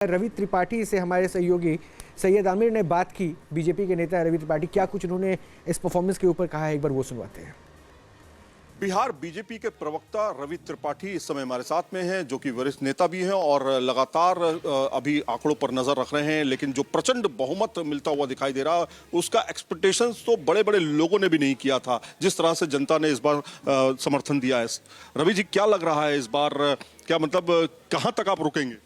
रवि त्रिपाठी से हमारे सहयोगी सैयद आमिर ने बात की। बीजेपी के नेता रवि त्रिपाठी, क्या कुछ उन्होंने इस परफॉर्मेंस के ऊपर कहा है, एक बार वो सुनवाते हैं। बिहार बीजेपी के प्रवक्ता रवि त्रिपाठी इस समय हमारे साथ में हैं, जो कि वरिष्ठ नेता भी हैं और लगातार अभी आंकड़ों पर नजर रख रहे हैं। लेकिन जो प्रचंड बहुमत मिलता हुआ दिखाई दे रहा, उसका एक्सपेक्टेशंस तो बड़े बड़े लोगों ने भी नहीं किया था, जिस तरह से जनता ने इस बार समर्थन दिया है। रवि जी, क्या लग रहा है इस बार, क्या मतलब कहां तक आप रुकेंगे?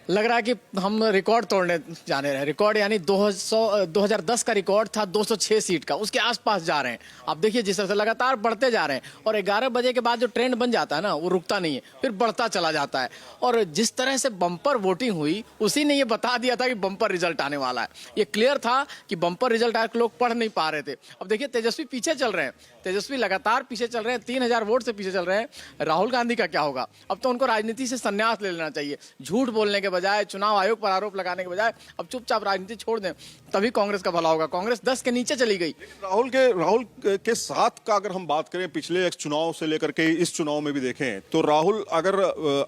लग रहा है कि हम रिकॉर्ड तोड़ने जाने रहे। रिकॉर्ड यानी 2010 का रिकॉर्ड था 206 सीट का, उसके आसपास जा रहे हैं। आप देखिए जिस तरह से लगातार बढ़ते जा रहे हैं और 11 बजे के बाद जो ट्रेंड बन जाता है ना, वो रुकता नहीं है, फिर बढ़ता चला जाता है। और जिस तरह से बम्पर वोटिंग हुई, उसी ने ये बता दिया था कि बम्पर रिजल्ट आने वाला है। ये क्लियर था कि बम्पर रिजल्ट आकर लोग पढ़ नहीं पा रहे थे। अब देखिए तेजस्वी पीछे चल रहे हैं, तेजस्वी लगातार पीछे चल रहे हैं, 3000 वोट से पीछे चल रहे हैं। राहुल गांधी का क्या होगा? अब तो उनको राजनीति से संन्यास ले लेना चाहिए। झूठ बोलने के बजाय, चुनाव आयोग पर आरोप लगाने के बजाय अब चुपचाप राजनीति छोड़ दें, तभी कांग्रेस का भला होगा। कांग्रेस 10 के नीचे चली गई। राहुल के साथ का अगर हम बात करें, पिछले चुनाव से लेकर के इस चुनाव में भी देखें तो राहुल अगर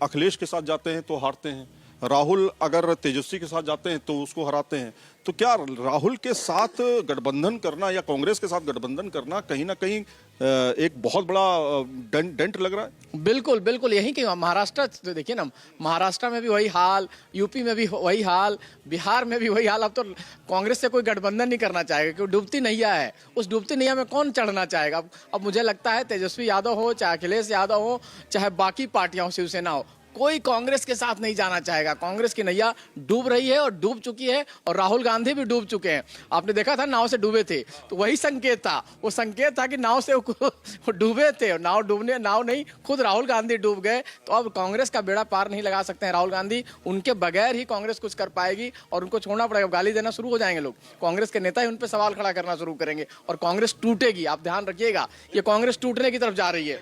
अखिलेश के साथ जाते हैं तो हारते हैं, राहुल अगर तेजस्वी के साथ जाते हैं तो उसको हराते हैं। तो क्या राहुल के साथ गठबंधन करना या कांग्रेस के साथ गठबंधन करना कहीं ना कहीं एक बहुत बड़ा डेंट लग रहा है? बिल्कुल बिल्कुल, यही कि महाराष्ट्र देखिए ना, महाराष्ट्र में भी वही हाल, यूपी में भी वही हाल, बिहार में भी वही हाल। अब तो कांग्रेस से कोई गठबंधन नहीं करना चाहेगा क्योंकि डूबती नैया है। उस डूबती नैया में कौन चढ़ना चाहेगा? अब मुझे लगता है तेजस्वी यादव हो, चाहे अखिलेश यादव हो, चाहे बाकी पार्टियां हो, शिवसेना हो, कोई कांग्रेस के साथ नहीं जाना चाहेगा। कांग्रेस की नैया डूब रही है और डूब चुकी है, और राहुल गांधी भी डूब चुके हैं। आपने देखा था नाव से डूबे थे, तो वही संकेत था। वो संकेत था कि नाव से वो डूबे थे, नाव नहीं, खुद राहुल गांधी डूब गए। तो अब कांग्रेस का बेड़ा पार नहीं लगा सकते हैं राहुल गांधी। उनके बगैर ही कांग्रेस कुछ कर पाएगी और उनको छोड़ना पड़ेगा। गाली देना शुरू हो जाएंगे लोग, कांग्रेस के नेता ही उन पर सवाल खड़ा करना शुरू करेंगे और कांग्रेस टूटेगी। आप ध्यान रखिएगा, ये कांग्रेस टूटने की तरफ जा रही है।